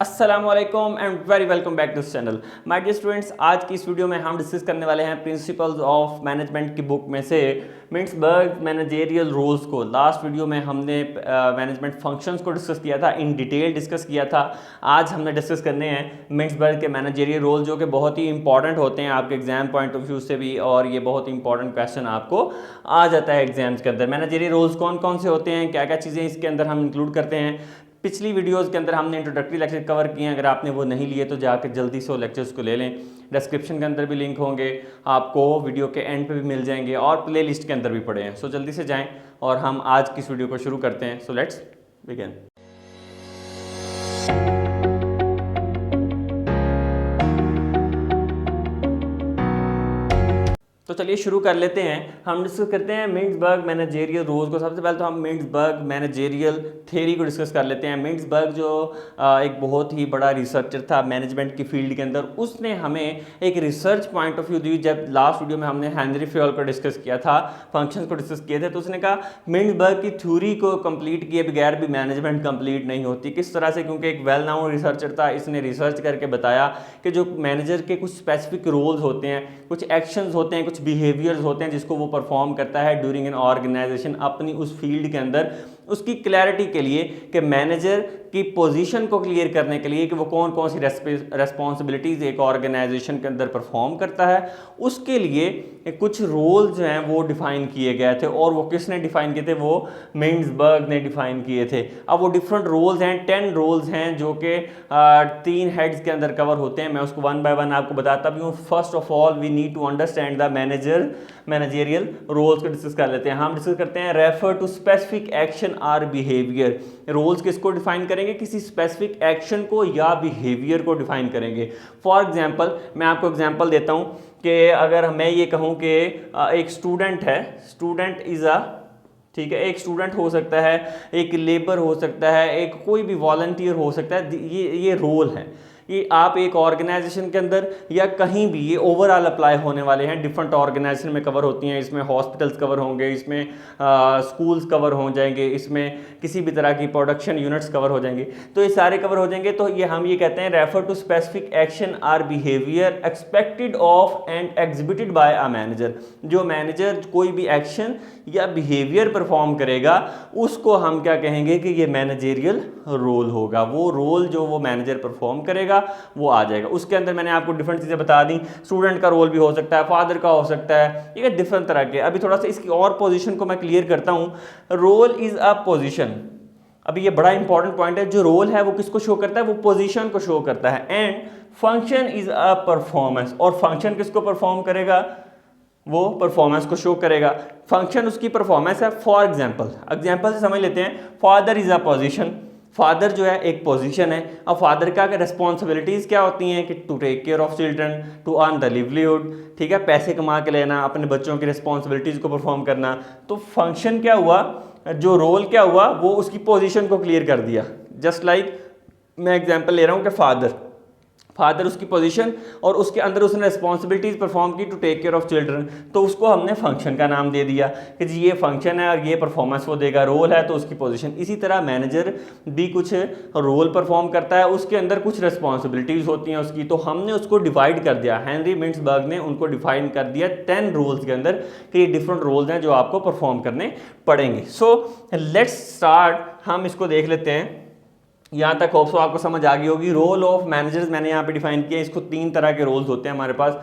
अस्सलामुअलैकुम and very welcome back to this channel my dear students. आज की इस वीडियो में हम डिस्कस करने वाले हैं प्रिंसिपल्स ऑफ मैनेजमेंट की बुक में से मिंट्सबर्ग मैनेजरियल रोल्स को। लास्ट वीडियो में हमने मैनेजमेंट फंक्शंस को डिस्कस किया था, इन डिटेल डिस्कस किया था। आज हमने डिस्कस करने हैं मिंट्सबर्ग के मैनेजरियल रोल, जो कि बहुत ही इंपॉर्टेंट होते हैं आपके एग्जाम पॉइंट ऑफ व्यू से भी, और ये बहुत इंपॉर्टेंट क्वेश्चन आपको आ जाता है एग्जाम्स के अंदर। मैनेजरियल रोल्स कौन कौन से होते हैं, क्या क्या चीज़ें इसके अंदर हम इंक्लूड करते हैं। पिछली वीडियोस के अंदर हमने इंट्रोडक्टरी लेक्चर कवर किए हैं, अगर आपने वो नहीं लिए तो जाकर जल्दी से वो लेक्चर्स को ले लें। डिस्क्रिप्शन के अंदर भी लिंक होंगे, आपको वीडियो के एंड पे भी मिल जाएंगे और प्ले लिस्ट के अंदर भी पड़े हैं। सो जल्दी से जाएं और हम आज की इस वीडियो को शुरू करते हैं। So let's begin. तो चलिए शुरू कर लेते हैं। हम डिस्कस करते हैं मिंट्सबर्ग मैनेजरियल रोल्स को। सबसे पहले तो हम मिंट्सबर्ग मैनेजरियल थ्योरी को डिस्कस कर लेते हैं। मिंट्सबर्ग जो एक बहुत ही बड़ा रिसर्चर था मैनेजमेंट की फील्ड के अंदर, उसने हमें एक रिसर्च पॉइंट ऑफ व्यू दी। जब लास्ट वीडियो में हमने हेनरी फ्योल को डिस्कस किया था, फंक्शंस को डिस्कस किए थे, तो उसने कहा मिंट्सबर्ग की थ्योरी को कंप्लीट किए बगैर भी मैनेजमेंट कंप्लीट नहीं होती। किस तरह से? क्योंकि एक वेल नाउन रिसर्चर था, इसने रिसर्च करके बताया कि जो मैनेजर के कुछ स्पेसिफिक रोल्स होते हैं, कुछ एक्शंस होते हैं, कुछ बिहेवियर्स होते हैं जिसको वो परफॉर्म करता है ड्यूरिंग एन ऑर्गेनाइजेशन अपनी उस फील्ड के अंदर, उसकी क्लैरिटी के लिए कि मैनेजर की पोजीशन को क्लियर करने के लिए कि वो कौन कौन सी रेस्पॉन्सिबिलिटीज़ एक ऑर्गेनाइजेशन के अंदर परफॉर्म करता है, उसके लिए कुछ रोल्स जो हैं वो डिफाइन किए गए थे। और वो किसने डिफाइन किए थे? वो मिंट्सबर्ग ने डिफाइन किए थे। अब वो डिफरेंट रोल्स हैं, 10 रोल्स हैं जो कि 3 हेड्स के अंदर कवर होते हैं। मैं उसको वन बाय वन आपको बताता भी हूँ। First of all we need to understand the managerial roles को डिस्कस कर लेते हैं। हम डिस्कस करते हैं refer to specific action or behaviour. Roles किसको डिफाइन करेंगे? किसी स्पेसिफिक एक्शन को या बिहेवियर को डिफाइन करेंगे। फॉर एग्जांपल, मैं आपको एग्जांपल देता हूं कि अगर मैं ये कहूं कि एक स्टूडेंट है, स्टूडेंट इज अ, ठीक है, एक स्टूडेंट हो सकता है, एक लेबर हो सकता है, एक कोई भी वॉलंटियर हो सकता है। ये रोल है, ये आप एक ऑर्गेनाइजेशन के अंदर या कहीं भी ये ओवरऑल अप्लाई होने वाले हैं। डिफरेंट ऑर्गेनाइजेशन में कवर होती हैं। इसमें हॉस्पिटल्स कवर होंगे, इसमें स्कूल्स कवर हो जाएंगे, इसमें किसी भी तरह की प्रोडक्शन यूनिट्स कवर हो जाएंगे। तो ये सारे कवर हो जाएंगे। तो ये हम ये कहते हैं refer to specific action or behaviour expected of and exhibited by a manager. जो मैनेजर कोई भी एक्शन या बिहेवियर परफॉर्म करेगा उसको हम क्या कहेंगे कि ये मैनेजरियल रोल होगा। वो रोल जो वो मैनेजर परफॉर्म करेगा वो आ जाएगा। उसके अंदर मैंने आपको डिफरेंट चीजें बता दी। स्टूडेंट का रोल भी हो सकता है, फादर का हो सकता है, ये डिफरेंट तरह के। अभी थोड़ा सा इसकी और पोजीशन को मैं क्लियर करता हूं। Role is a position. अभी ये बड़ा इंपॉर्टेंट पॉइंट है। जो रोल है वो किसको शो करता है? वो पोजीशन को शो करता है। And function is a performance. और फंक्शन किसको परफॉर्म करेगा? वो परफॉर्मेंस को शो करेगा। फंक्शन उसकी परफॉर्मेंस है। फॉर एग्जाम्पल से समझ लेते हैं। Father is a position. Father जो है एक पोजीशन है। अब फादर का रिस्पॉन्सिबिलिटीज़ क्या होती हैं कि to take care of children, to earn the livelihood, ठीक है, पैसे कमा के लेना, अपने बच्चों की रिस्पॉन्सिबिलिटीज़ को परफॉर्म करना। तो फंक्शन क्या हुआ, जो रोल क्या हुआ, वो उसकी पोजीशन को क्लियर कर दिया। जस्ट लाइक मैं एग्जांपल ले रहा हूँ कि फादर उसकी पोजीशन और उसके अंदर उसने रिस्पॉन्सिबिलिटीज परफॉर्म की to take care of children, तो उसको हमने फंक्शन का नाम दे दिया कि जी ये फंक्शन है और ये परफॉर्मेंस वो देगा। रोल है तो उसकी पोजीशन। इसी तरह मैनेजर भी कुछ रोल परफॉर्म करता है, उसके अंदर कुछ रिस्पॉन्सिबिलिटीज होती हैं उसकी, तो हमने उसको डिवाइड कर दिया। हेनरी मिंट्सबर्ग ने उनको डिफाइन कर दिया 10 रोल्स के अंदर कि ये डिफरेंट रोल्स हैं जो आपको परफॉर्म करने पड़ेंगे। So let's start. हम इसको देख लेते हैं। यहाँ तक होप्स आपको समझ आ गई होगी। रोल ऑफ मैनेजर्स मैंने यहाँ पे डिफाइन किया। इसको 3 तरह के रोल्स होते हैं हमारे पास।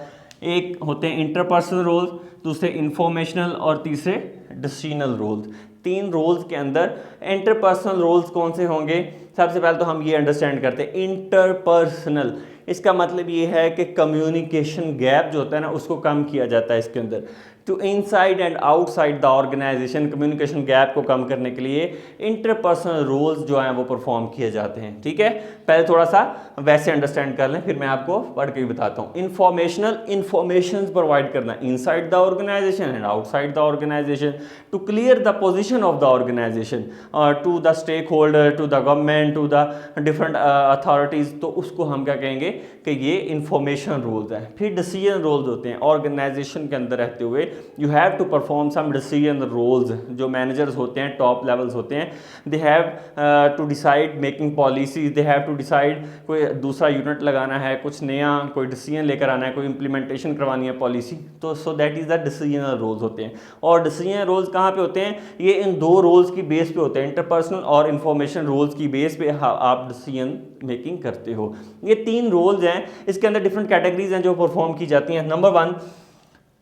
एक होते हैं इंटरपर्सनल रोल्स, दूसरे इंफॉर्मेशनल और तीसरे डिसीजनल रोल्स। 3 रोल्स के अंदर इंटरपर्सनल रोल्स कौन से होंगे? सबसे पहले तो हम ये अंडरस्टैंड करते हैं इंटरपर्सनल। इसका मतलब ये है कि कम्युनिकेशन गैप जो होता है ना, उसको कम किया जाता है इसके अंदर। To inside and outside the organisation, communication gap को कम करने के लिए इंटरपर्सनल रोल्स जो हैं वो परफॉर्म किए जाते हैं। ठीक है, पहले थोड़ा सा वैसे अंडरस्टैंड कर लें, फिर मैं आपको पढ़ के भी बताता हूँ। इंफॉर्मेशनल, इंफॉर्मेशन प्रोवाइड करना inside the organization and outside the organization to clear the position of the organization to the stakeholder, to the government, to the different authorities. तो उसको हम क्या कहेंगे? कि ये इंफॉर्मेशन रोल्स हैं। फिर डिसीजन रोल्स होते हैं। ऑर्गेनाइजेशन के अंदर रहते हुए you have to perform some decision roles. जो मैनेजर्स होते हैं, टॉप लेवल्स होते हैं, they have to decide making policies, they have to decide कोई दूसरा यूनिट लगाना है, कुछ नया कोई डिसीजन लेकर आना है, कोई इंप्लीमेंटेशन करवानी है पॉलिसी, तो so that is the decisional roles होते हैं। और डिसीजन रोल्स कहाँ पे होते हैं? ये इन दो रोल्स की बेस पे होते हैं, इंटरपर्सनल और इंफॉर्मेशन रोल्स की बेस पे आप डिसीजन मेकिंग करते हो। ये 3 रोल्स हैं। इसके अंदर डिफरेंट कैटेगरीज हैं जो परफॉर्म की जाती हैं। नंबर 1,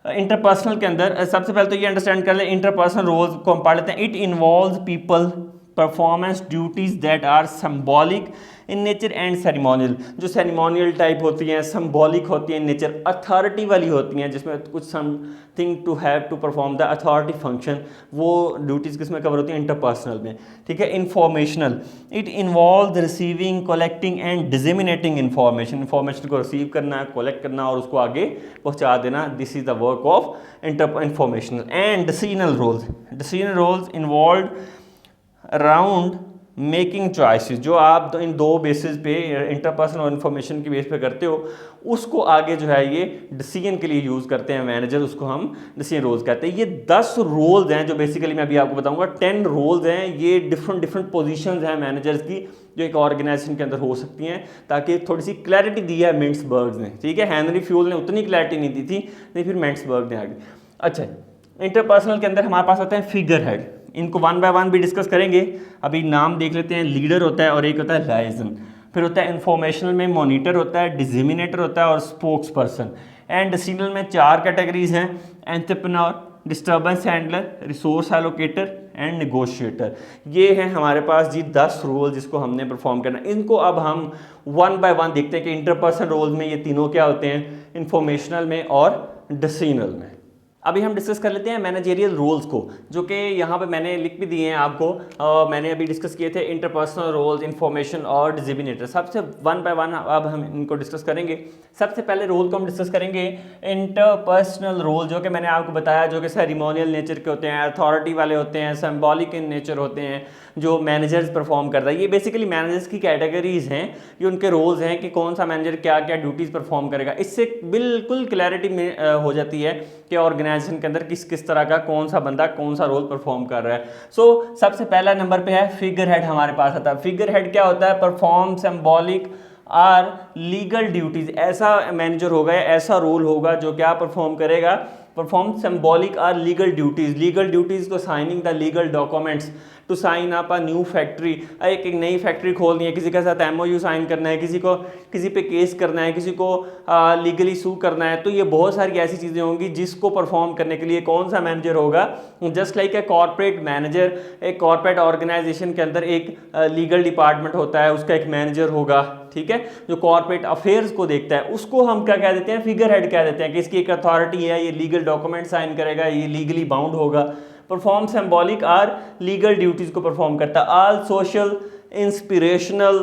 इंटरपर्सनल के अंदर सबसे पहले तो ये अंडरस्टैंड कर लें, इंटरपर्सनल रोल्स को हम पढ़ लेते हैं। It involves people performance duties that are symbolic in nature and ceremonial. जो सेरेमोनियल टाइप होती हैं, सिंबॉलिक होती हैं नेचर, अथॉरिटी वाली होती हैं, जिसमें कुछ something to have to perform the authority function, वो ड्यूटीज़ किसमें कवर होती हैं? इंटरपर्सनल में। ठीक है। Informational, it involve receiving, collecting and disseminating information. Information को रिसीव करना, कलेक्ट करना और उसको आगे पहुँचा देना, this is the work of informational. And decisional roles, decisional roles involve around making choices. जो आप इन दो बेसिस पे, इंटरपर्सनल और इन्फॉर्मेशन की बेस पे करते हो, उसको आगे जो है ये डिसीजन के लिए यूज़ करते हैं मैनेजर, उसको हम डिसीजन रोल्स कहते हैं। ये 10 रोल्स हैं जो बेसिकली मैं अभी आपको बताऊंगा। 10 रोल्स हैं, ये डिफरेंट पोजीशंस हैं मैनेजर्स की जो एक ऑर्गेनाइजेशन के अंदर हो सकती हैं, ताकि थोड़ी सी क्लैरिटी दी है मिंट्सबर्ग ने। ठीक है। हेनरी फ्यूल ने उतनी क्लैरिटी नहीं दी थी, नहीं फिर मिंट्सबर्ग ने आगे। अच्छा, इंटरपर्सनल के अंदर हमारे पास आते हैं फिगर हेड। इनको 1 बाय 1 भी डिस्कस करेंगे। अभी नाम देख लेते हैं। लीडर होता है और एक होता है लाइजन। फिर होता है इंफॉर्मेशनल में मॉनिटर होता है, डिसेमिनेटर होता है और स्पोक्स पर्सन। एंड डिसीजनल में 4 कैटेगरीज हैं, entrepreneur, disturbance handler, resource allocator and negotiator. ये हैं हमारे पास जी 10 रोल जिसको हमने परफॉर्म करना है। इनको अब हम 1 बाय 1 देखते हैं कि इंटरपर्सनल रोल्स में ये तीनों क्या होते हैं, इंफॉर्मेशनल में और डिसीजनल में। अभी हम डिस्कस कर लेते हैं मैनेजेरियल रोल्स को, जो कि यहाँ पे मैंने लिख भी दिए हैं आपको। मैंने अभी डिस्कस किए थे इंटरपर्सनल रोल्स, इंफॉर्मेशन और डिसेमिनेटर। सबसे 1 बाय 1 अब हम इनको डिस्कस करेंगे। सबसे पहले रोल को हम डिस्कस करेंगे इंटरपर्सनल रोल, जो कि मैंने आपको बताया, जो कि सेरेमोनियल नेचर के होते हैं, अथॉरिटी वाले होते हैं, सिंबॉलिक इन नेचर होते हैं, जो मैनेजर्स परफॉर्म करता है। ये बेसिकली मैनेजर्स की कैटेगरीज हैं, ये उनके रोल्स हैं कि कौन सा मैनेजर क्या क्या ड्यूटीज़ परफॉर्म करेगा। इससे बिल्कुल क्लैरिटी हो जाती है कि ऑर्गेनाइजेशन के अंदर किस किस तरह का कौन सा बंदा कौन सा रोल परफॉर्म कर रहा है। सो सबसे पहला नंबर पे है फिगर हेड हमारे पास आता है। फिगर हेड क्या होता है? Perform symbolic or legal duties. ऐसा मैनेजर होगा, ऐसा रोल होगा जो क्या परफॉर्म करेगा? Perform symbolic or legal duties. Legal duties तो signing the legal documents to sign up a new factory. एक नई फैक्ट्री खोलनी है, किसी के साथ MOU साइन करना है, किसी पे केस करना है, किसी को लीगली सू करना है। तो ये बहुत सारी ऐसी चीज़ें होंगी जिसको परफॉर्म करने के लिए कौन सा मैनेजर होगा? Just like a corporate manager, एक कॉर्पोरेट ऑर्गेनाइजेशन के अंदर एक लीगल डिपार्टमेंट होता है, उसका एक मैनेजर होगा। ठीक है। जो कॉर्पोरेट अफेयर्स को देखता है, उसको हम क्या कह देते हैं? फिगर हेड कह देते हैं कि इसकी एक अथॉरिटी है, ये लीगल डॉक्यूमेंट साइन करेगा, ये लीगली बाउंड होगा। Perform symbolic or legal duties को परफॉर्म करता है। All social, inspirational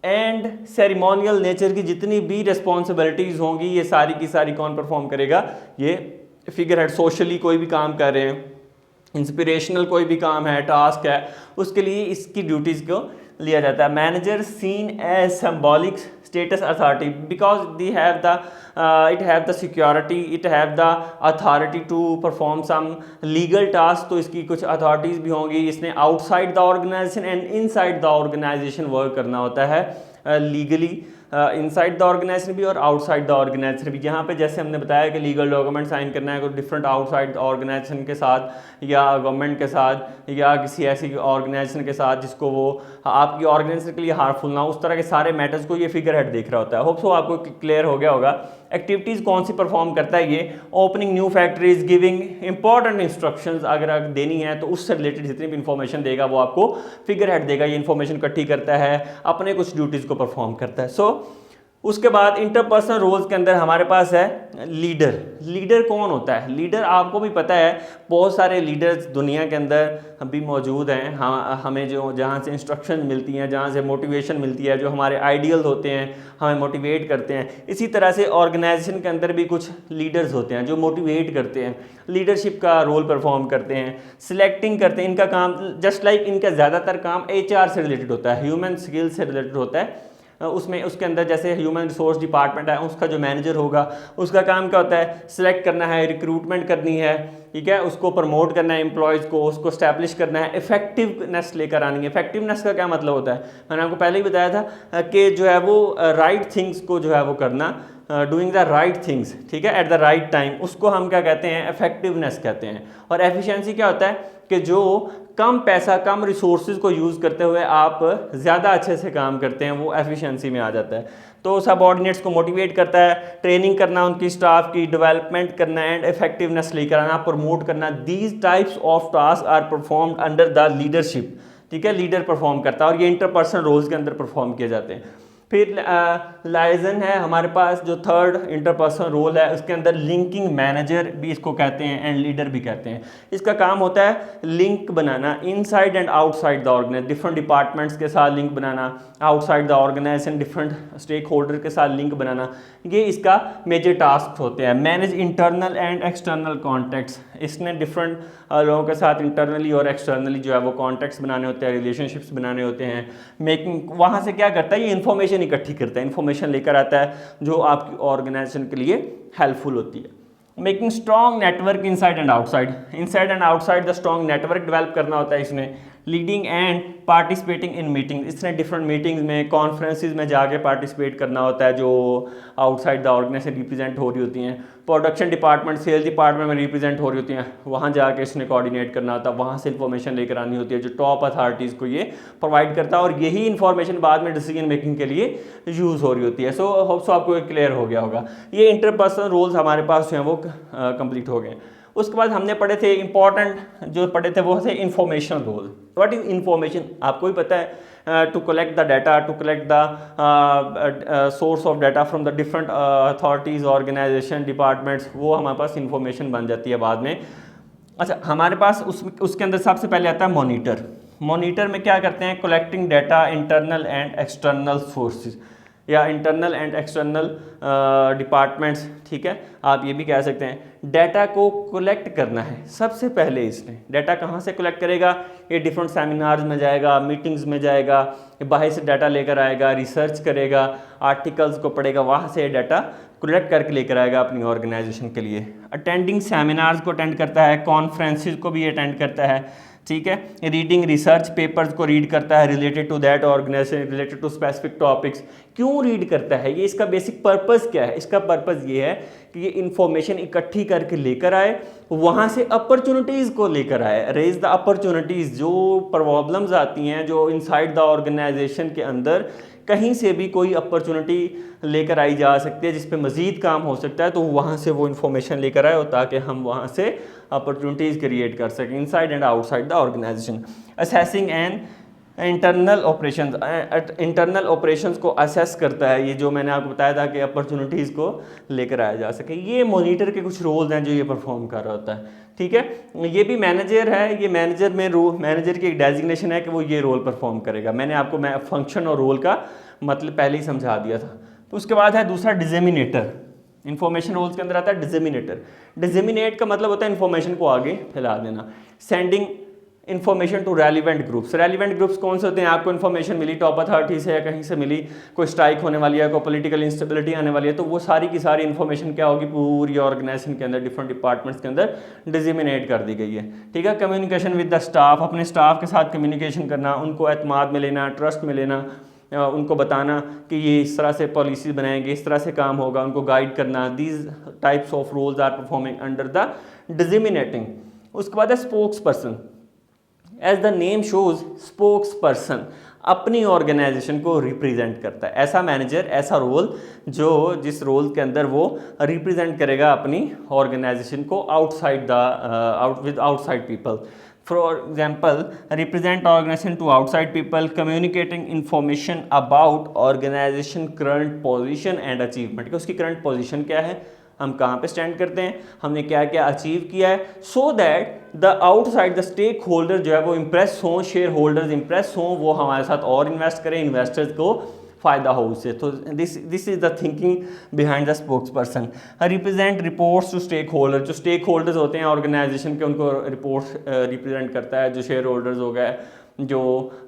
and ceremonial nature की जितनी भी रिस्पॉन्सिबिलिटीज होंगी, ये सारी की सारी कौन परफॉर्म करेगा? ये फिगर हेड। सोशली कोई भी काम कर रहे हैं, इंस्पिरेशनल कोई भी काम है, टास्क है, उसके लिए इसकी ड्यूटीज को लिया जाता है। Manager seen as symbolic status authority because they have the it have the security, it have the authority to perform some legal task. तो इसकी कुछ अथॉरिटीज़ भी होंगी। इसने outside the organization and inside the organization work करना होता है legally. Inside the organisation भी और आउटसाइड द ऑर्गेनाइजेशन भी। जहाँ पे जैसे हमने बताया कि लीगल डॉक्यूमेंट साइन करना है कोई डिफरेंट आउटसाइड ऑर्गेनाइजेशन के साथ या गवर्नमेंट के साथ या किसी ऐसी ऑर्गेनाइजेशन के साथ जिसको वो आपकी ऑर्गेनाइजेशन के लिए हार्मफुल ना हो, उस तरह के सारे मैटर्स को ये फिगर हेड देख रहा होता है। होप सो आपको क्लियर हो गया होगा। एक्टिविटीज़ कौन सी परफॉर्म करता है ये? Opening new factories, giving important instructions अगर देनी है तो उससे रिलेटेड जितनी भी इंफॉर्मेशन देगा वो आपको फिगर हेड देगा। ये इंफॉर्मेशन इकट्ठी करता है, अपने कुछ ड्यूटीज़ को परफॉर्म करता है। सो उसके बाद इंटरपर्सनल रोल्स के अंदर हमारे पास है लीडर। लीडर कौन होता है? लीडर आपको भी पता है, बहुत सारे लीडर्स दुनिया के अंदर भी मौजूद हैं। हमें जो जहाँ से इंस्ट्रक्शन मिलती हैं, जहाँ से मोटिवेशन मिलती है, जो हमारे आइडियल होते हैं, हमें मोटिवेट करते हैं। इसी तरह से ऑर्गेनाइजेशन के अंदर भी कुछ लीडर्स होते हैं जो मोटिवेट करते हैं, लीडरशिप का रोल परफॉर्म करते हैं, सिलेक्टिंग करते हैं। इनका काम जस्ट लाइक इनका ज़्यादातर काम HR से रिलेटेड होता है, ह्यूमन स्किल्स से रिलेटेड होता है। उसमें उसके अंदर जैसे ह्यूमन रिसोर्स डिपार्टमेंट है, उसका जो मैनेजर होगा उसका काम क्या होता है, सिलेक्ट करना है, रिक्रूटमेंट करनी है, ठीक है, उसको प्रमोट करना है एम्प्लॉयज़ को, उसको स्टैब्लिश करना है, इफेक्टिवनेस लेकर आनी है। इफेक्टिवनेस का क्या मतलब होता है, मैंने आपको पहले ही बताया था कि जो है वो राइट थिंग्स को जो है वो करना, डूइंग द राइट थिंग्स, ठीक है, एट द राइट टाइम, उसको हम क्या कहते हैं, इफेक्टिवनेस कहते हैं। और एफिशिएंसी क्या होता है कि जो कम पैसा कम रिसोर्सेज को यूज़ करते हुए आप ज़्यादा अच्छे से काम करते हैं, वो एफिशिएंसी में आ जाता है। तो सबऑर्डिनेट्स को मोटिवेट करता है, ट्रेनिंग करना उनकी स्टाफ की, डेवलपमेंट करना एंड इफेक्टिवनेस लेकर आना, प्रमोट करना। These types of task are performed under the leadership, ठीक है, लीडर परफॉर्म करता है और ये इंटरपर्सनल रोल्स के अंदर परफॉर्म किए जाते हैं। फिर लाइजन है हमारे पास, जो थर्ड इंटरपर्सनल रोल है, उसके अंदर लिंकिंग मैनेजर भी इसको कहते हैं एंड लीडर भी कहते हैं। इसका काम होता है लिंक बनाना inside and outside the organization, different departments के साथ लिंक बनाना, outside the organization different stakeholder के साथ लिंक बनाना, ये इसका मेजर टास्क होते हैं। Manage internal and external contacts, इसने डिफरेंट लोगों के साथ इंटरनली और एक्सटर्नली जो है वो कॉन्टैक्ट्स बनाने होते हैं, रिलेशनशिप्स बनाने होते हैं। मेकिंग, वहाँ से क्या करता है, ये इन्फॉर्मेशन इकट्ठी करता है, इन्फॉर्मेशन लेकर आता है जो आपकी ऑर्गेनाइजेशन के लिए हेल्पफुल होती है। Making strong network inside and outside the strong network develop करना होता है इसने। Leading and participating in meeting, इसने डिफरेंट मीटिंग्स में, कॉन्फ्रेंसेस में जाके पार्टिसिपेट करना होता है जो आउटसाइड द ऑर्गेनाइजेशन रिप्रेजेंट हो रही होती हैं। प्रोडक्शन डिपार्टमेंट, सेल्स डिपार्टमेंट में रिप्रेजेंट हो रही होती हैं, वहाँ जाके इसने कोऑर्डिनेट करना होता है, वहाँ से इंफॉर्मेशन लेकर आनी होती है जो टॉप अथॉरिटीज़ को ये प्रोवाइड करता है, और यही इंफॉर्मेशन बाद में डिसीजन मेकिंग के लिए यूज़ हो रही होती है। सो होप सो आपको क्लियर हो गया होगा। ये इंटरपर्सनल रोल्स हमारे पास जो हैं वो कंप्लीट हो गए। उसके बाद हमने पढ़े थे इंपॉर्टेंट जो पढ़े थे वो थे information role. What is information, आपको भी पता है, to collect the data, to collect the source of data from the different authorities, organization, departments, वो हमारे पास इंफॉर्मेशन बन जाती है बाद में। अच्छा, हमारे पास उसके अंदर सबसे पहले आता है मॉनिटर। मॉनिटर में क्या करते हैं, collecting data internal and external sources या इंटरनल एंड एक्सटर्नल डिपार्टमेंट्स, ठीक है, आप ये भी कह सकते हैं। डाटा को कलेक्ट करना है सबसे पहले इसने। डाटा कहाँ से कलेक्ट करेगा, ये डिफरेंट सेमिनार्स में जाएगा, मीटिंग्स में जाएगा, बाहर से डाटा लेकर आएगा, रिसर्च करेगा, आर्टिकल्स को पढ़ेगा, वहाँ से डाटा कलेक्ट करके लेकर आएगा अपनी ऑर्गेनाइजेशन के लिए। अटेंडिंग सेमिनार्स को अटेंड करता है, कॉन्फ्रेंसेस को भी अटेंड करता है, ठीक है, रीडिंग रिसर्च पेपर्स को रीड करता है related to that organization, related to specific topics. क्यों रीड करता है, ये इसका बेसिक पर्पस क्या है, इसका पर्पस ये है कि ये इंफॉर्मेशन इकट्ठी करके लेकर आए, वहाँ से अपॉर्चुनिटीज़ को लेकर आए, रेज द अपॉर्चुनिटीज़, जो प्रॉब्लम्स आती हैं जो इनसाइड द ऑर्गेनाइजेशन के अंदर कहीं से भी कोई अपॉर्चुनिटी लेकर आई जा सकती है जिस पे मज़ीद काम हो सकता है, तो वहाँ से वो इन्फॉर्मेशन लेकर आए ताकि हम वहाँ से अपॉर्चुनिटीज़ क्रिएट कर सकें inside and outside the organization. Assessing and internal operations को असेस करता है, ये जो मैंने आपको बताया था कि अपॉर्चुनिटीज़ को लेकर आया जा सके। ये मॉनिटर के कुछ रोल्स हैं जो ये परफॉर्म कर रहा होता है, ठीक है। ये भी मैनेजर है, ये मैनेजर में मैनेजर की एक डेजिग्नेशन है कि वो ये रोल परफॉर्म करेगा। मैंने आपको फंक्शन और रोल का मतलब पहले ही समझा दिया था। तो उसके बाद है दूसरा डिसेमिनेटर। इंफॉर्मेशन रोल्स के अंदर आता है डिसेमिनेटर। डिसेमिनेट का मतलब होता है इंफॉर्मेशन को आगे फैला देना। Sending information to relevant groups. Relevant groups कौन से होते हैं, आपको इन्फॉर्मेशन मिली टॉप अथॉरिटी से या कहीं से मिली, कोई स्ट्राइक होने वाली है, कोई पॉलिटिकल इंस्टेबिलिटी आने वाली है, तो वो सारी की सारी इन्फॉर्मेशन क्या होगी, पूरी ऑर्गेनाइजेशन के अंदर डिफरेंट डिपार्टमेंट्स के अंदर डिसेमिनेट कर दी गई है, ठीक है। कम्युनिकेशन विद द स्टाफ, अपने स्टाफ के साथ कम्युनिकेशन करना, उनको एतमाद में लेना, ट्रस्ट में लेना, उनको बताना कि ये इस तरह से पॉलिसी बनाएंगे, इस तरह से काम होगा, उनको गाइड करना। These types of roles are performing under the disseminating. उसके बाद है spokesperson. As the name shows, spokesperson अपनी ऑर्गेनाइजेशन को रिप्रेजेंट करता है। ऐसा मैनेजर, ऐसा रोल जो जिस रोल के अंदर वो रिप्रेजेंट करेगा अपनी ऑर्गेनाइजेशन को outside the with outside people. For example, represent organization to outside people, communicating information about organization current position and achievement. उसकी करंट पोजीशन क्या है, हम कहाँ पे स्टैंड करते हैं, हमने क्या क्या अचीव किया है, so that the outside the stakeholder जो है वो इम्प्रेस हों, शेयर होल्डर्स इम्प्रेस हों, वो हमारे साथ और इन्वेस्ट करें, इन्वेस्टर्स को फ़ायदा हो उससे। तो this is the thinking behind the spokesperson. Represent reports to stakeholder, जो स्टेक होल्डर्स होते हैं ऑर्गेनाइजेशन के, उनको रिपोर्ट्स रिप्रेजेंट करता है, जो शेयर होल्डर्स हो गए जो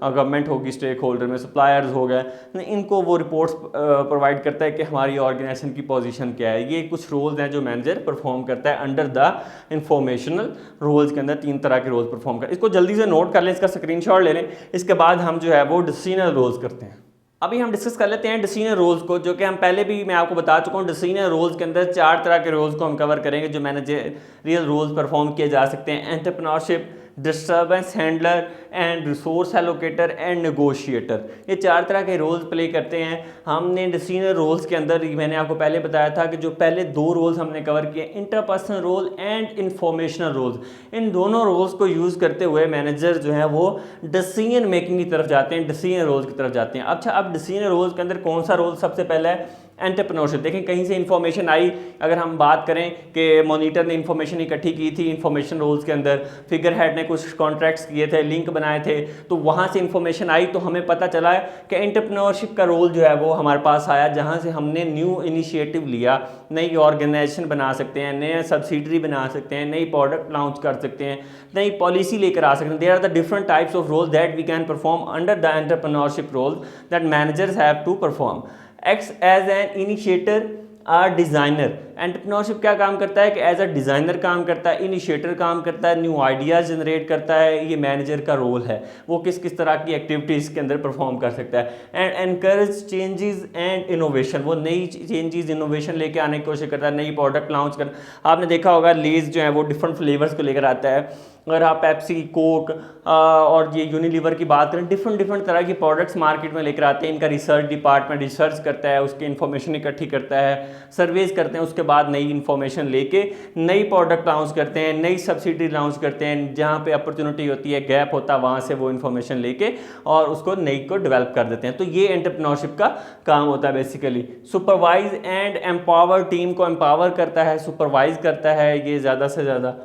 गवर्नमेंट होगी स्टेक होल्डर में, सप्लायर्स हो गए, इनको वो रिपोर्ट्स प्रोवाइड करता है कि हमारी ऑर्गेनाइजेशन की पोजीशन क्या है। ये कुछ रोल्स हैं जो मैनेजर परफॉर्म करता है अंडर द इंफॉर्मेशनल रोल्स के अंदर। 3 तरह के रोल्स परफॉर्म कर, इसको जल्दी से नोट कर लें, इसका स्क्रीनशॉट ले लें। इसके बाद हम जो है वो डिसीजनल रोल्स करते हैं। अभी हम डिस्कस कर लेते हैं डिसीजनल रोल्स को, जो कि हम पहले भी मैं आपको बता चुका हूँ। डिसीजनल रोल्स के अंदर 4 तरह के रोल्स को हम कवर करेंगे जो मैनेजरियल रोल्स परफॉर्म किए जा सकते हैं: entrepreneurship, disturbance handler and resource allocator and negotiator. ये 4 तरह के रोल्स प्ले करते हैं। हमने डिसीजनल रोल्स के अंदर मैंने आपको पहले बताया था कि जो पहले 2 रोल्स हमने कवर किए, interpersonal role and informational roles, इन दोनों रोल्स को यूज़ करते हुए मैनेजर जो है वो डिसीजन मेकिंग की तरफ जाते हैं, डिसीजन रोल्स की तरफ जाते हैं। अच्छा, अब डिसीजन रोल्स के अंदर कौन सा रोल सबसे पहला है? एंटरप्रेन्योरशिप। देखें, कहीं से इन्फॉर्मेशन आई, अगर हम बात करें कि मॉनिटर ने इन्फॉर्मेशन इकट्ठी की थी इन्फॉर्मेशन रोल्स के अंदर, फिगर हेड ने कुछ कॉन्ट्रैक्ट्स किए थे, लिंक बनाए थे, तो वहाँ से इन्फॉर्मेशन आई, तो हमें पता चला कि एंटरप्रेन्योरशिप का रोल जो है वो हमारे पास आया, जहाँ से हमने न्यू इनिशिएटिव लिया, नई ऑर्गेनाइजेशन बना सकते हैं, नया सब्सिडरी बना सकते हैं, नई प्रोडक्ट लॉन्च कर सकते हैं, नई पॉलिसी लेकर आ सकते हैं। There are the different types of role that we can perform under the entrepreneurship role that managers have to perform. Acts as an initiator or designer. Entrepreneurship क्या काम करता है कि एज अ डिज़ाइनर काम करता है, इनिशिएटर काम करता है, न्यू आइडियाज़ जनरेट करता है। ये मैनेजर का रोल है, वो किस किस तरह की एक्टिविटीज़ के अंदर परफॉर्म कर सकता है। And encourage changes and innovation, वो नई चेंजेस इनोवेशन लेके आने की कोशिश करता है, नई प्रोडक्ट लॉन्च कर। आपने देखा होगा लेज जो है वो डिफरेंट फ्लेवर्स को लेकर आता है। अगर आप पेप्सी, कोक और ये यूनिलीवर की बात करें, डिफरेंट तरह की प्रोडक्ट्स मार्केट में लेकर आते हैं। इनका रिसर्च डिपार्टमेंट रिसर्च करता है, उसकी इन्फॉर्मेशन इकट्ठी करता है, सर्वेज करते हैं, उसके बाद नई इन्फॉर्मेशन लेके नई प्रोडक्ट लॉन्च करते हैं, नई सब्सिडी लॉन्च करते हैं। जहाँ पे अपॉर्चुनिटी होती है, गैप होता है, वहाँ से वो इन्फॉर्मेशन लेके और उसको नई को डेवलप कर देते हैं। तो ये एंटरप्रेन्योरशिप का काम होता है basically. Supervise and empower, team को एम्पावर करता है, सुपरवाइज करता है ये ज़्यादा से ज़्यादा।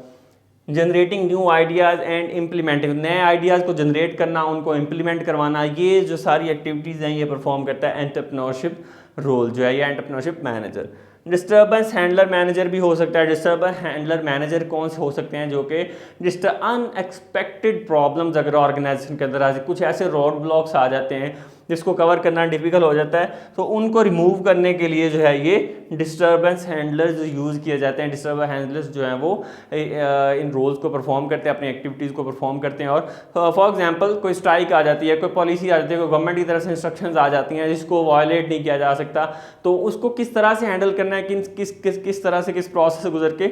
Generating new ideas and implementing, नए आइडियाज़ को जनरेट करना, उनको इम्प्लीमेंट करवाना, ये जो सारी एक्टिविटीज़ हैं ये परफॉर्म करता है एंटरप्रेन्योरशिप रोल जो है, या entrepreneurship manager. Disturbance handler manager भी हो सकता है। डिस्टर्बेंस हैंडलर मैनेजर कौन से हो सकते हैं? जो कि जिस अनएक्सपेक्टेड प्रॉब्लम्स अगर ऑर्गेनाइजेशन के अंदर आ जाए, कुछ ऐसे रोड ब्लॉक्स आ जाते हैं जिसको कवर करना डिफिकल्ट हो जाता है, तो उनको रिमूव करने के लिए जो है ये डिस्टर्बेंस हैंडलर्स यूज़ किए जाते हैं। डिस्टर्बेंस हैंडलर्स जो हैं वो इन रोल्स को परफॉर्म करते हैं, अपनी एक्टिविटीज़ को परफॉर्म करते हैं। और फॉर एग्जांपल कोई स्ट्राइक आ जाती है, कोई पॉलिसी आ जाती है, कोई गवर्नमेंट की तरफ से इंस्ट्रक्शंस आ जाती हैं जिसको वायलेट नहीं किया जा सकता, तो उसको किस तरह से हैंडल करना है, किस तरह से, किस प्रोसेस से गुजर के,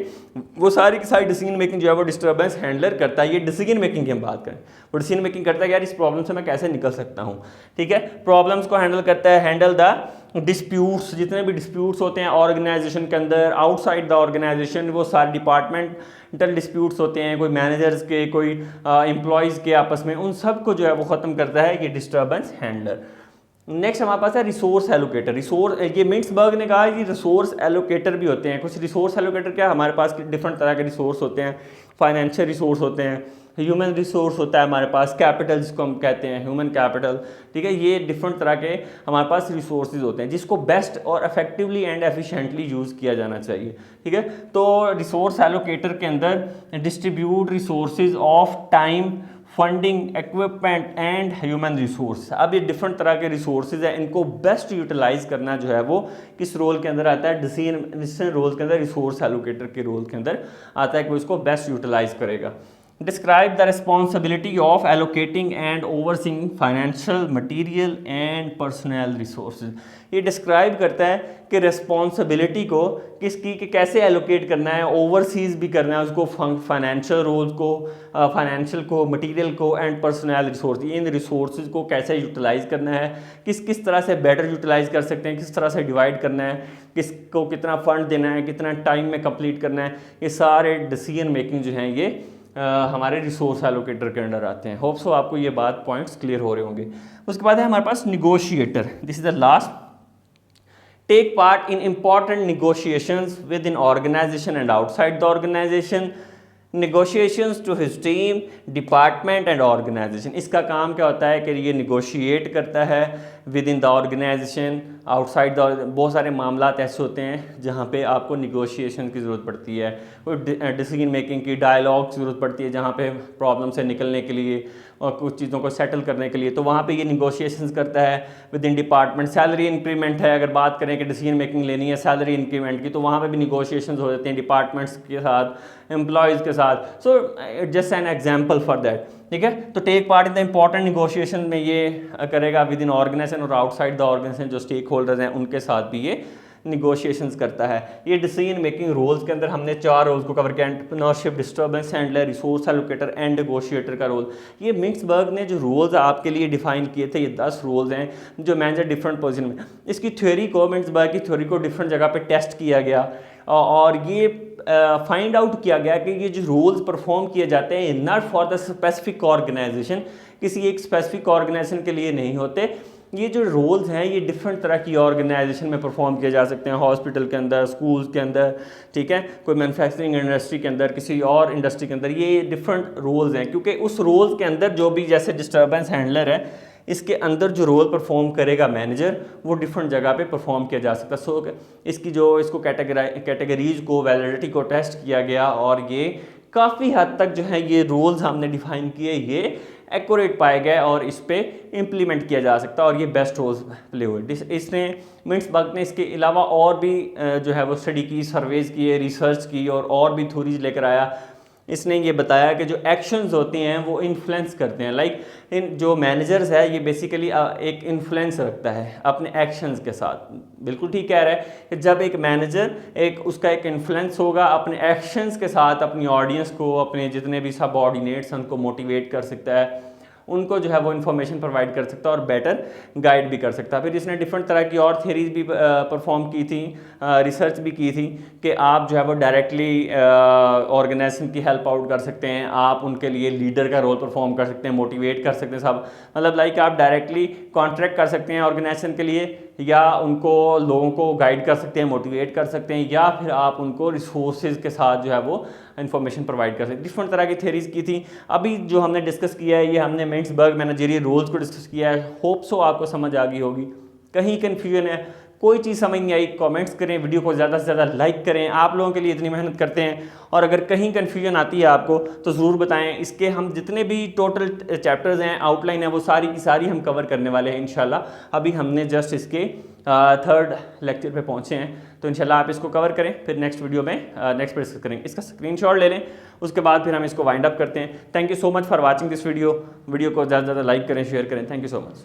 वो सारी की सारी डिसीजन मेकिंग जो है वो डिस्टर्बेंस हैंडलर करता है। ये डिसीजन मेकिंग की हम बात करें, वो डिसीजन मेकिंग करता है कि यार इस प्रॉब्लम से मैं कैसे निकल सकता हूँ। ठीक है, प्रॉब्लम्स को हैंडल करता है। हैंडल द डिस्प्यूट्स, जितने भी डिस्प्यूट्स होते हैं ऑर्गेनाइजेशन के अंदर, आउटसाइड द ऑर्गेनाइजेशन, वो सारे डिपार्टमेंटल डिस्प्यूट्स होते हैं, कोई मैनेजर्स के, कोई एम्प्लॉयज़ के आपस में, उन सब को जो है वो ख़त्म करता है ये डिस्टर्बेंस हैंडलर। नेक्स्ट हमारे पास है रिसोर्स एलोकेटर। ये मिंट्सबर्ग ने कहा कि रिसोर्स एलोकेटर भी होते हैं। कुछ रिसोर्स एलोकेटर क्या, हमारे पास डिफरेंट तरह के रिसोर्स होते हैं। फाइनेंशियल रिसोर्स होते हैं, ह्यूमन रिसोर्स होता है हमारे पास, कैपिटल जिसको हम कहते हैं, ह्यूमन कैपिटल। ठीक है, ये डिफरेंट तरह के हमारे पास रिसोर्सेज होते हैं जिसको बेस्ट और इफेक्टिवली एंड एफिशिएंटली यूज़ किया जाना चाहिए। ठीक है, तो रिसोर्स एलोकेटर के अंदर distribute resources of time, funding, equipment and human resource. अब ये डिफरेंट तरह के रिसोर्सेज हैं, इनको बेस्ट यूटिलाइज करना जो है वो किस रोल के अंदर आता है? डिसीजन रोल के अंदर, रिसोर्स एलोकेटर के रोल के अंदर आता है कि वो इसको बेस्ट यूटिलाइज करेगा। Describe the responsibility of allocating and overseeing financial, material and personal resources. ये डिस्क्राइब करता है कि रिस्पॉन्सिबिलिटी को किसकी, कि कैसे एलोकेट करना है, ओवरसीज भी करना है उसको, फाइनेंशियल रोल्स को, फाइनेंशियल को, मटीरियल को and personal resource, in resources को कैसे यूटिलाइज करना है, किस तरह से बेटर यूटिलाइज कर सकते हैं, किस तरह से डिवाइड करना है, किसको कितना फंड देना है, कितना टाइम में कंप्लीट करना है, ये सारे डिसीजन मेकिंग जो हैं ये हमारे रिसोर्स एलोकेटर के अंडर आते हैं। होप सो आपको ये बात पॉइंट्स क्लियर हो रहे होंगे। उसके बाद है हमारे पास negotiator. This is the last. Take part in important negotiations with in organisation and outside the organisation, negotiations to his team, department and organisation. इसका काम क्या होता है कि ये निगोशिएट करता है within the organization, outside the, बहुत सारे मामला ऐसे होते हैं जहाँ पे आपको निगोशिएशन की ज़रूरत पड़ती है, कोई डिसीजन मेकिंग की, डायलॉग की ज़रूरत पड़ती है जहाँ पे प्रॉब्लम से निकलने के लिए और कुछ चीज़ों को सेटल करने के लिए, तो वहाँ पे ये निगोशिएशंस करता है with in department. Salary increment है, अगर बात करें कि डिसीजन मेकिंग लेनी है सैलरी इंक्रीमेंट की, तो वहाँ पे भी निगोशिएशंस हो जाते हैं डिपार्टमेंट्स के साथ, एम्प्लॉयज़ के साथ। So just an example for that, ठीक है। तो take part in the important negotiation में ये करेगा विद इन ऑर्गेनाइजेशन और आउटसाइड द ऑर्गेनाइजेशन, जो स्टेक होल्डर्स हैं उनके साथ भी ये निगोशिएशंस करता है। ये डिसीजन मेकिंग रोल्स के अंदर हमने 4 रोल्स को कवर किया, entrepreneurship, disturbance handler, resource allocator and negotiator का रोल। ये मिंक्सबर्ग ने जो रोल्स आपके लिए डिफाइन किए थे, ये 10 रोल्स हैं जो मैनेजर डिफरेंट पोजीशन में। इसकी थ्योरी को, मिंक्सबर्ग की थ्योरी को डिफरेंट जगह पे टेस्ट किया गया और ये फाइंड आउट किया गया कि ये जो रोल्स परफॉर्म किए जाते हैं not for the specific organization, किसी एक स्पेसिफिक ऑर्गेनाइजेशन के लिए नहीं होते। ये जो रोल्स हैं ये डिफरेंट तरह की ऑर्गेनाइजेशन में परफॉर्म किए जा सकते हैं, हॉस्पिटल के अंदर, स्कूल्स के अंदर, ठीक है, कोई मैन्युफैक्चरिंग इंडस्ट्री के अंदर, किसी और इंडस्ट्री के अंदर, ये डिफरेंट रोल्स हैं। क्योंकि उस रोल्स के अंदर जो भी, जैसे डिस्टर्बेंस हैंडलर है, इसके अंदर जो रोल परफॉर्म करेगा मैनेजर, वो डिफरेंट जगह पे परफॉर्म किया जा सकता है। सो इसकी जो, इसको कैटेगरीज को, वैलिडिटी को टेस्ट किया गया और ये काफ़ी हद तक जो है ये रोल्स हमने डिफाइन किए, ये एक्यूरेट पाए गए और इस पे इम्प्लीमेंट किया जा सकता है और ये बेस्ट रोल्स प्ले हुए। इसने मिंक्सबर्ग ने इसके अलावा और भी जो है वो स्टडी की, सर्वेज किए, रिसर्च की और भी थ्योरीज लेकर आया। इसने ये बताया कि जो एक्शंस होते हैं वो इन्फ्लुएंस करते हैं, लाइक इन जो मैनेजर्स है ये बेसिकली एक इन्फ्लुएंस रखता है अपने एक्शंस के साथ। बिल्कुल ठीक कह रहा है कि जब एक मैनेजर, उसका एक इन्फ्लुएंस होगा अपने एक्शंस के साथ, अपनी ऑडियंस को, अपने जितने भी सबऑर्डिनेट्स हैं उनको मोटिवेट कर सकता है, उनको जो है वो इन्फॉर्मेशन प्रोवाइड कर सकता है और बेटर गाइड भी कर सकता है। फिर इसने डिफरेंट तरह की और थ्योरीज भी परफॉर्म की थी, रिसर्च भी की थी कि आप जो है वो डायरेक्टली ऑर्गेनाइजेशन की हेल्प आउट कर सकते हैं, आप उनके लिए लीडर का रोल परफॉर्म कर सकते हैं, मोटिवेट कर सकते हैं सब, मतलब लाइक आप डायरेक्टली कॉन्ट्रैक्ट कर सकते हैं ऑर्गेनाइजेशन के लिए, या उनको, लोगों को गाइड कर सकते हैं, मोटिवेट कर सकते हैं, या फिर आप उनको रिसोर्सेज के साथ जो है वो इन्फॉर्मेशन प्रोवाइड कर सकते हैं। डिफरेंट तरह की थ्योरीज की थी। अभी जो हमने डिस्कस किया है ये हमने मिंक्सबर्ग मैनेजरियल रोल्स को डिस्कस किया है। होप सो आपको समझ आ गई होगी। कहीं कन्फ्यूजन है, कोई चीज़ समझ नहीं आई, कमेंट्स करें, वीडियो को ज़्यादा से ज़्यादा लाइक करें, आप लोगों के लिए इतनी मेहनत करते हैं। और अगर कहीं कन्फ्यूजन आती है आपको तो ज़रूर बताएं। इसके हम जितने भी टोटल चैप्टर्स हैं, आउटलाइन है, वो सारी की सारी हम कवर करने वाले हैं इंशाल्लाह। अभी हमने जस्ट इसके 3rd लेक्चर पे पहुँचे हैं, तो इंशाल्लाह आप इसको कवर करें, फिर नेक्स्ट वीडियो में नेक्स्ट पे डिस्कस करेंगे। इसका स्क्रीनशॉट ले लें, उसके बाद फिर हम इसको वाइंड अप करते हैं। Thank you so much for watching this video को ज़्यादा से ज़्यादा लाइक करें, शेयर करें। Thank you so much.